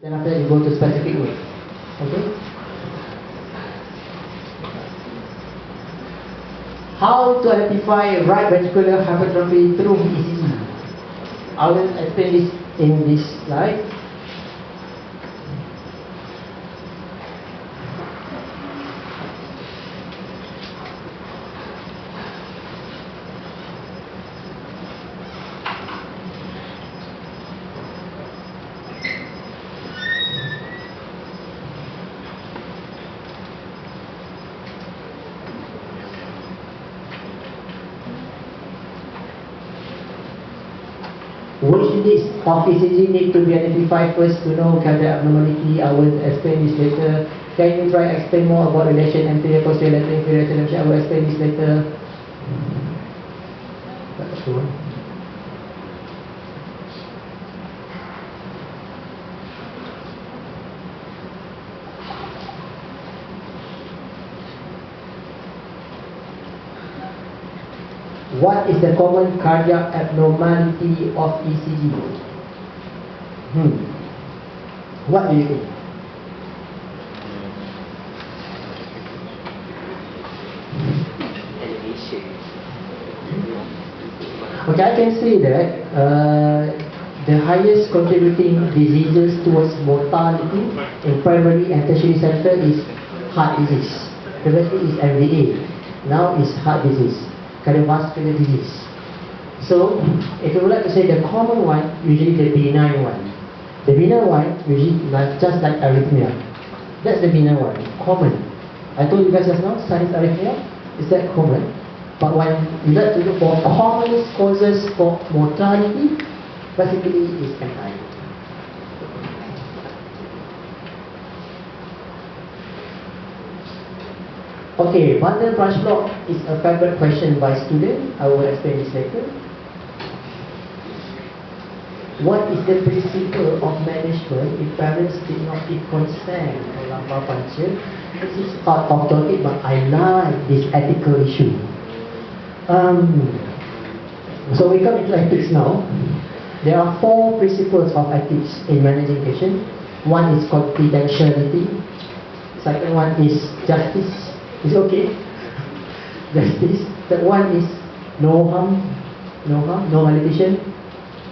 Then after that you go to specific way. Okay? How to identify right ventricular hypertrophy through ECG? I will explain this in this slide. Which list of ECG need to be identified first to know cardiac abnormality? I will explain this later. Can you try explain more about relation anterior, posterior, lateral, inferior telemetry? I will explain this later. That's cool. What is the common cardiac abnormality of ECG? What do you think? Okay, I can say that the highest contributing diseases towards mortality in primary and tertiary center is heart disease. Previously is MVA, now is heart disease. Cardiovascular disease. So, if you would like to say the common one, usually the benign one. The benign one, usually just like arrhythmia. That's the benign one, common. I told you guys just now, sinus arrhythmia, is that common? But when you like to look for common causes for mortality, basically is MI. Okay, bundle branch block is a favorite question by student. I will explain this later. What is the principle of management if parents did not give consent for lumbar puncture? This is part of topic, but I like this ethical issue. So we come into ethics now. There are 4 principles of ethics in managing patient. One is confidentiality. Second one is justice. Is it okay? Justice. Third one is no harm, no malediction.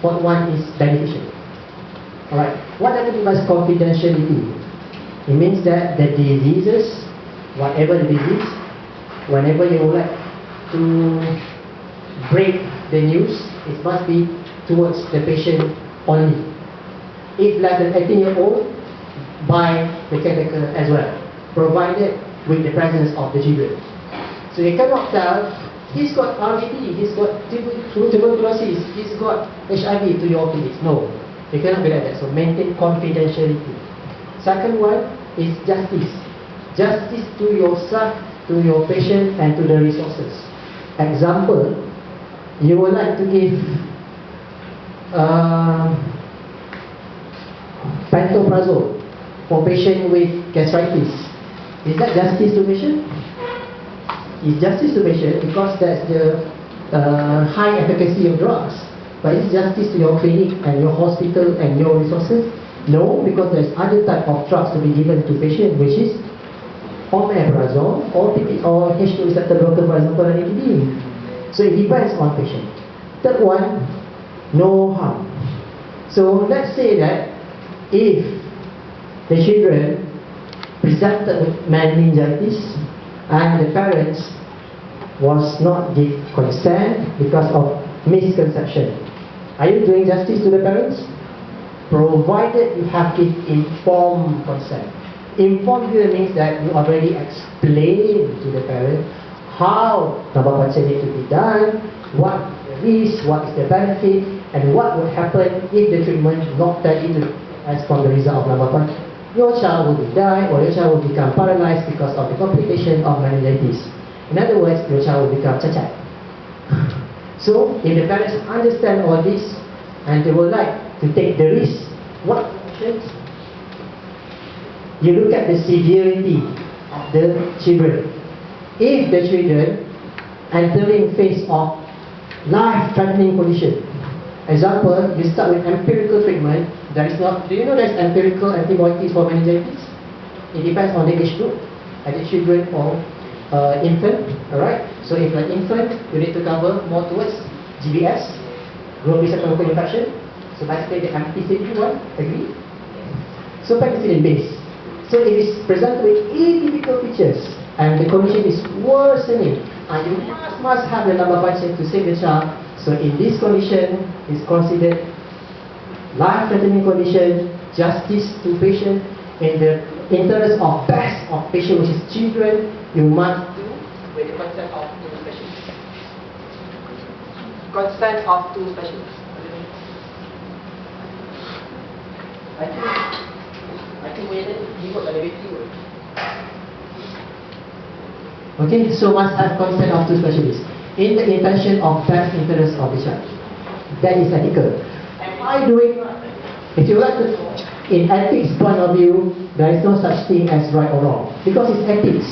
Fourth one is beneficial. Alright. What does it mean by confidentiality? It means that the diseases, whatever the disease, whenever you would like to break the news, it must be towards the patient only. If less than 18-year-old, by the caretaker as well, provided with the presence of the children. So you cannot tell, he's got RVD, he's got tuberculosis, he's got HIV to your kids. No, you cannot be like that. So maintain confidentiality. Second one is justice. Justice to yourself, to your patient, and to the resources. Example, you would like to give pantoprazole for patient with gastritis. Is that justice to patient? It's justice to patient because that's the high efficacy of drugs. But is justice to your clinic and your hospital and your resources? No, because there's other type of drugs to be given to patient, which is omeprazole or H2 receptor blocker, for example, and APD. So it depends on patient. Third one, no harm. So let's say that if the children presented with meningitis and the parents was not give consent because of misconception. Are you doing justice to the parents? Provided you have give informed consent. Informed here means that you already explained to the parent how lumbar puncture need to be done, what the risk, what is the benefit, and what would happen if the treatment not turned into as from the result of lumbar puncture. Your child will die or your child will become paralyzed because of the complication of meningitis. In other words, your child will become cacat. So, if the parents understand all this and they would like to take the risk, what actions? You look at the severity of the children. If the children entering phase of life-threatening condition, example, you start with empirical treatment, There is not. Do you know there's empirical antibiotics for meningitis? It depends on the age group, either children or infant. Alright. So if like infant, you need to cover more towards GBS, growth receptor infection. So basically the ampicillin one, agree? So penicillin base. So it is presented with atypical features and the condition is worsening. And you must have the lumbar puncture to save the child. So in this condition, is considered life-threatening condition, justice to patient, in the interest of best of patient, which is children, you must do with the consent of two specialists. Consent of two specialists. I think we ikut ada video. Okay, so must have consent of two specialists in the intention of best interest of the child. That is ethical. Am I doing? If you like to, in ethics point of view, there is no such thing as right or wrong because it's ethics.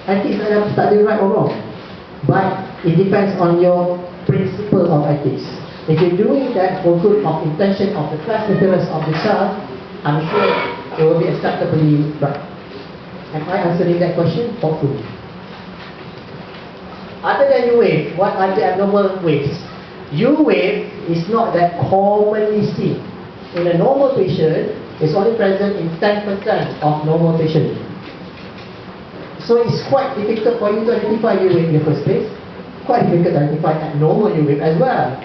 Ethics tak ada right or wrong, but it depends on your principle of ethics. If you're doing that for good of intention of the best interest of the child, I'm sure it will be acceptably right. Am I answering that question? Hopefully. Other than U-wave, what are the abnormal waves? U-wave is not that commonly seen. In a normal patient, it's only present in 10% of normal patients. So it's quite difficult for you to identify U-wave in the first place. Quite difficult to identify abnormal U-wave as well.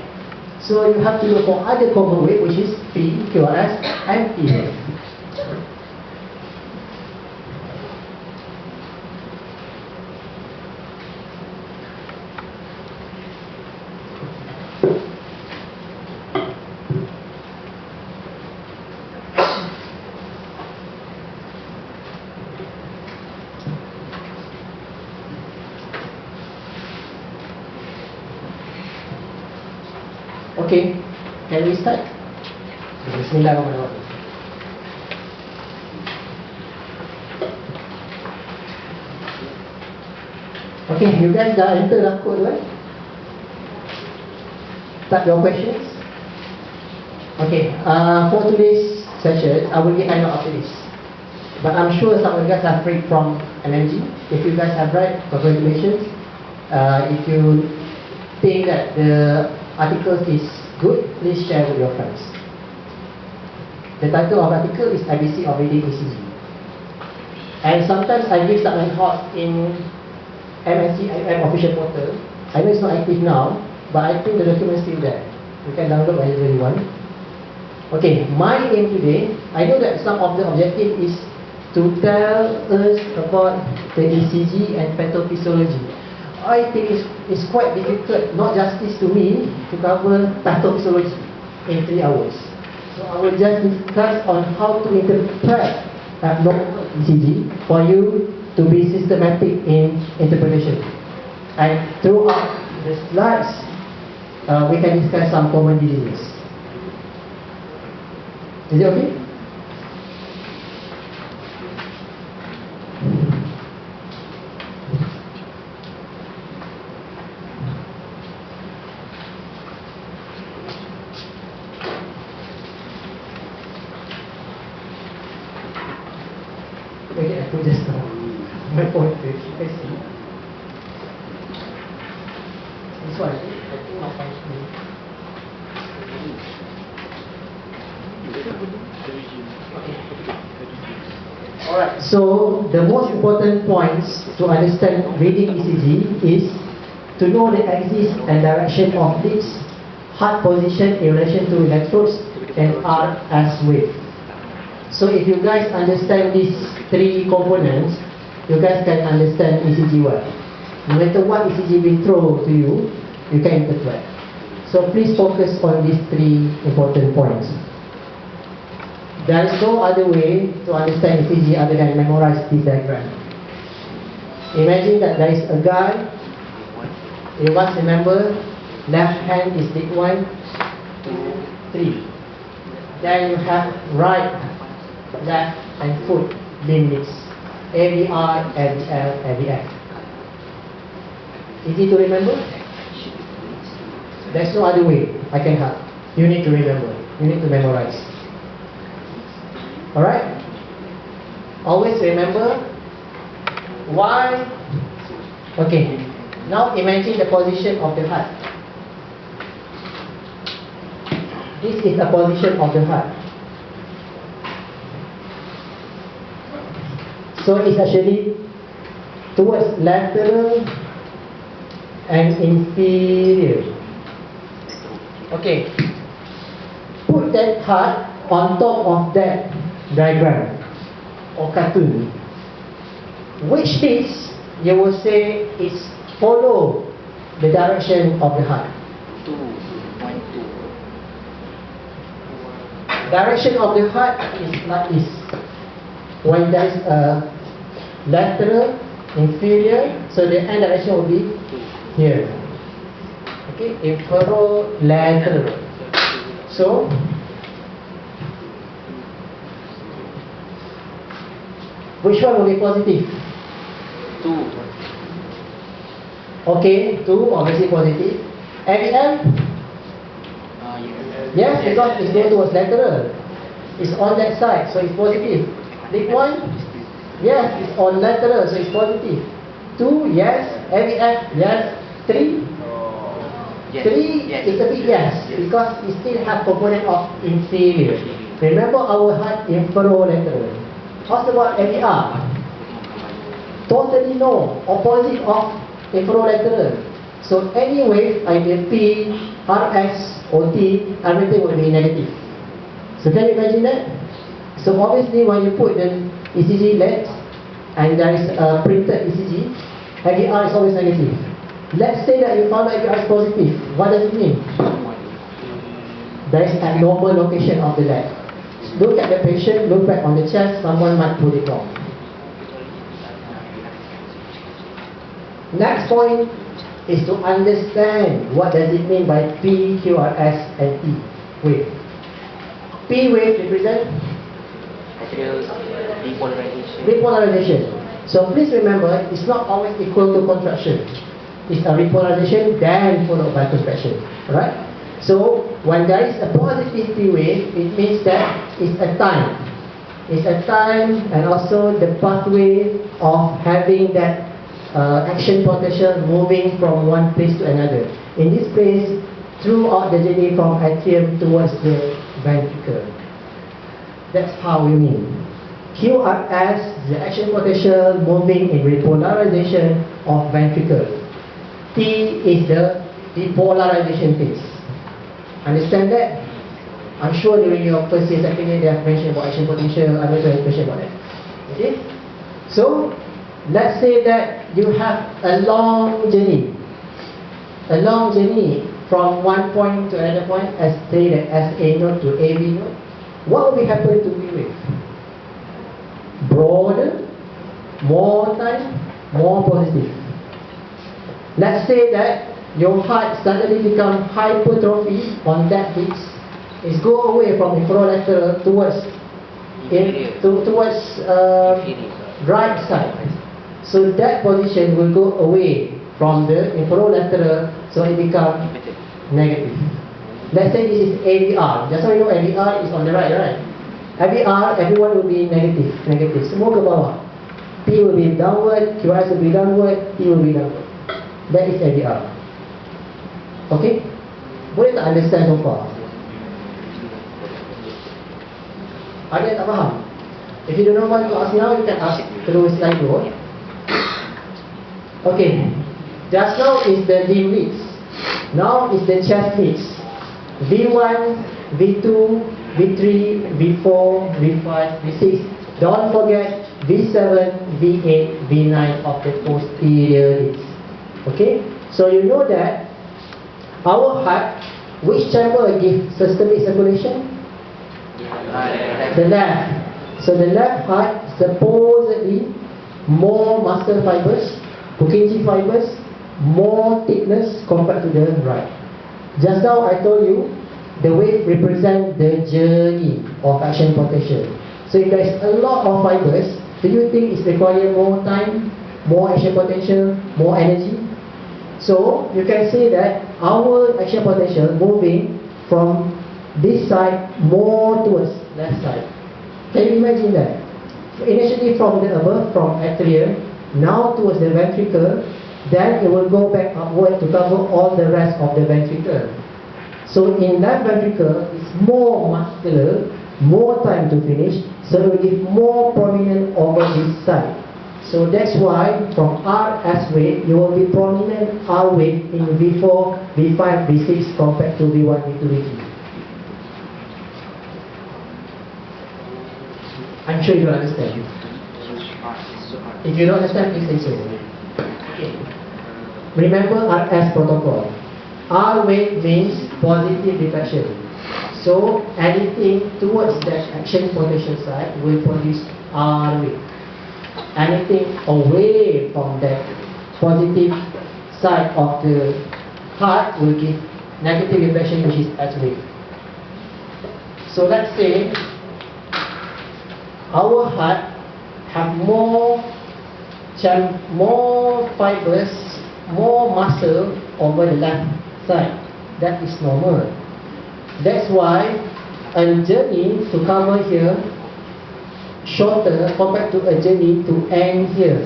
So you have to look for other common wave, which is P, QRS, and P-wave. Okay, can we start? Bismillahirrahmanirrahim. Okay, you guys dah enter lah code, right? Start your questions. Okay, for today's session, I will get handout after this. But I'm sure some of you guys have read from MMG. If you guys have read, congratulations. If you think that the article is good, please share with your friends. The title of the article is ABC of Reading ECG. And sometimes I give some handout in MNC official portal. I know it's not active now, but I think the document is still there. You can download whenever you want. Okay, my aim today, I know that some of the objective is to tell us about the ECG and pathophysiology. I think it's quite difficult, not justice to me, to cover pathophysiology in 3 hours. So I will just discuss on how to interpret abnormal ECG for you to be systematic in interpretation. And throughout the slides, we can discuss some common diseases. Is it okay? Okay, I put just my point. You can see. This one, I think my point is. Okay. Alright, so the most important points to understand reading ECG is to know the axis and direction of leads, heart position in relation to electrodes, and RS wave. So if you guys understand these 3 components, you guys can understand ECG well. No matter what ECG will throw to you, you can interpret. So please focus on these 3 important points. There is no other way to understand ECG other than memorize this diagram. Imagine that there is a guy. You must remember, left hand is lead 1, 2, 3. Then you have right, left, and foot limb leads. AVR, AVL, AVF. Easy to remember? There's no other way I can help. You need to remember. You need to memorize. Alright? Always remember why. Okay, now imagine the position of the heart. This is the position of the heart. So it's actually towards lateral and inferior. Okay, put that heart on top of that diagram or cartoon. Which piece you will say is follow the direction of the heart? 2, 1, 2. Direction of the heart is like this. When there is a lateral, inferior, so the end direction will be here. Okay, inferolateral. So, which one will be positive? 2. Okay, 2 obviously positive. ABM? Yes, because it's going towards lateral. It's on that side, so it's positive. Big one? Yes, it's on lateral, so it's positive. 2, yes. ABF, yes. 3? Yes. 3 Yes. is a big yes, because it still has component of inferior. Remember our heart inferolateral. How's about ABR? Totally no, opposite of inferolateral. So anyway, either P, RS, or T, everything will be negative. So can you imagine that? So obviously when you put the ECG LED and there is a printed ECG, ABR is always negative. Let's say that you found out ABR is positive. What does it mean? There is abnormal location of the LED. Look at the patient, look back on the chest, someone might put it wrong. Next point is to understand what does it mean by P, QRS, and T wave. P wave represent Depolarization. repolarization. So please remember, it's not always equal to contraction. It's a repolarization then followed by contraction. Alright? So when there is a positive P wave, it means that it's a time. It's a time and also the pathway of having that action potential moving from one place to another. In this place, throughout the journey from atrium towards the ventricle. That's how we mean. QRS, the action potential moving in repolarization of ventricle. T is the depolarization phase. Understand that? I'm sure during your first year, second year, they have mentioned about action potential. I'm not going to mention about that. Okay? So, let's say that you have a long journey. A long journey from one point to another point, as say the SA node to AB node. What will be happening to P wave? Broader, more time, more positive. Let's say that your heart suddenly become hypertrophy on that pitch. It's go away from inferolateral towards right side. So that position will go away from the inferolateral, so it becomes negative. Let's say this is ABR. Just so you know, ABR is on the right, right? ABR, everyone will be negative. Semua ke bawah. P will be downward, QRS will be downward, T will be downward. That is ABR. Okay? Boleh tak understand so far? Ada yang tak faham? If you don't know what to ask now, you can ask through slide dulu. Okay. Just now is the limb width. Now is the chest width. V1, V2, V3, V4, V5, V6. Don't forget V7, V8, V9 of the posterior width. Okay? So you know that our heart, which chamber gives systemic circulation? The left. So the left heart supposedly more muscle fibers, Purkinje fibers, more thickness compared to the right. Just now I told you the wave represents the journey of action potential. So if there is a lot of fibers, do you think it requires more time, more action potential, more energy? So you can say that our action potential moving from this side more towards left side. Can you imagine that? Initially from the above, from atrium, now towards the ventricle, then it will go back upward to cover all the rest of the ventricle. So in left ventricle, it's more muscular, more time to finish, so it will give more prominent over this side. So that's why from RS wave, you will be prominent R wave in V4, V5, V6 compared to V1, V2, V3. I'm sure you don't understand. If you don't understand, please say so. Okay. Remember RS protocol. R wave means positive reflection. So anything towards that action potential side will produce R wave. Anything away from that positive side of the heart will give negative reflection, which is S wave. So let's say our heart have more fibers, more muscle over the left side. That is normal. That's why a journey to cover here shorter compared to a journey to end here.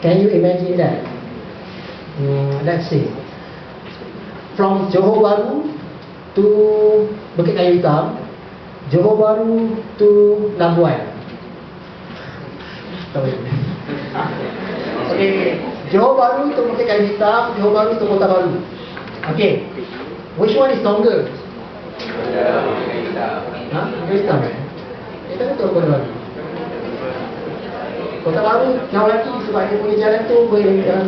Can you imagine that? Let's see. From Johor Bahru to Bukit Kayu Hitam, Johor Bahru to Labuan. Okay, Johor Bahru to Bukit Kayu Hitam, Johor Bahru to Kota Baru. Okay, which one is longer? Bukit Hitam. Kita betul Kota Baru. Kota Baru jauh lagi sebab dia punya jalan tu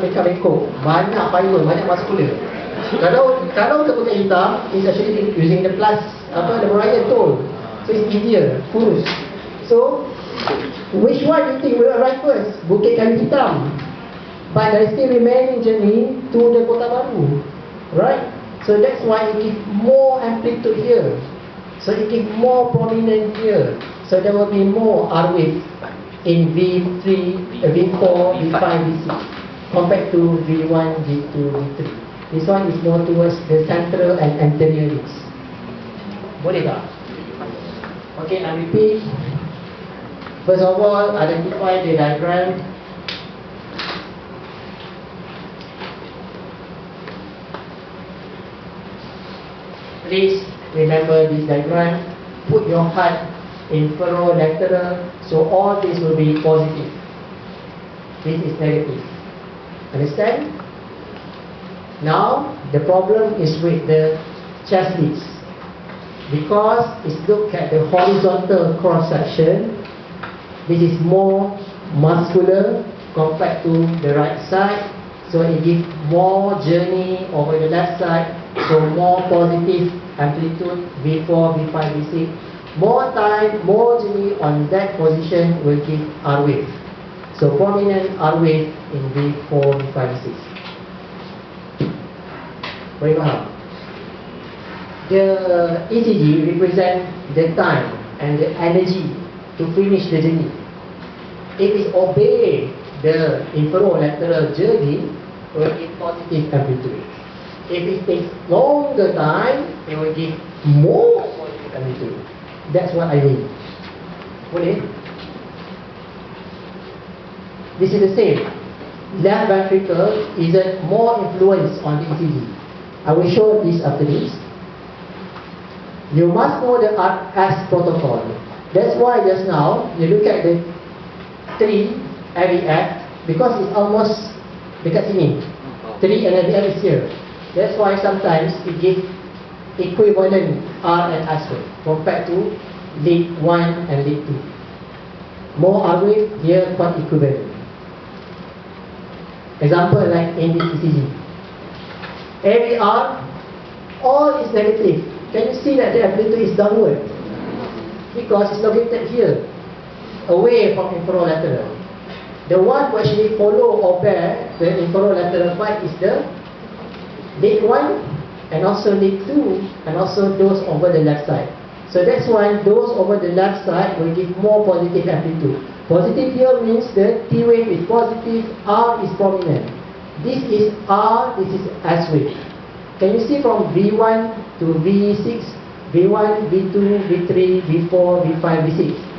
beka-beko, banyak fiber, banyak vascular. Kalau ke Bukit Hitam, is actually using the plus the Raya toll, so it's easier, kurus. So which one you think will arrive first? Bukit Kayu Hitam. But there is still remaining journey to the Kota Baru, right? So that's why it gives more amplitude here. So it gives more prominent here. So there will be more R wave in V3, V4, V5, V6 compared to V1, V2, V3. This one is more towards the central and anterior ribs. Boleh tak? Okay, I repeat. First of all, identify the diagram. Please remember this diagram. Put your heart inferolateral, so all this will be positive. This is negative. Understand? Now, the problem is with the chest leads. Because it's look at the horizontal cross section, this is more muscular compared to the right side, so it gives more journey over the left side, so more positive amplitude V4, V5, V6. More time, more journey on that position will give R wave. So prominent R wave in V4, V5, V6. Boleh faham? The ECG represent the time and the energy to finish the journey. If it obey the inferolateral journey, it will give positive amplitude. If it takes longer time, it will give more positive amplitude. That's what I mean. Boleh? This is the same. Left ventricle is more influence on the ECG. I will show this after this. You must know the RS protocol. That's why just now you look at the 3 LVF because it's almost dekat sini. 3 and LVF is here. That's why sometimes it gives equivalent R and S wave compared to lead 1 and lead 2. More R wave, here quite equivalent. Example like in this ECG. AVR, all is negative. Can you see that the amplitude is downward? Because it's located here, away from inferolateral. The one who actually follow or bear the inferolateral part is the lead 1 and also lead 2 and also those over the left side. So that's why those over the left side will give more positive amplitude. Positive here means the T wave is positive, R is prominent. This is R, this is S wave. Can you see from V1 to V6, V1, V2, V3, V4, V5, V6.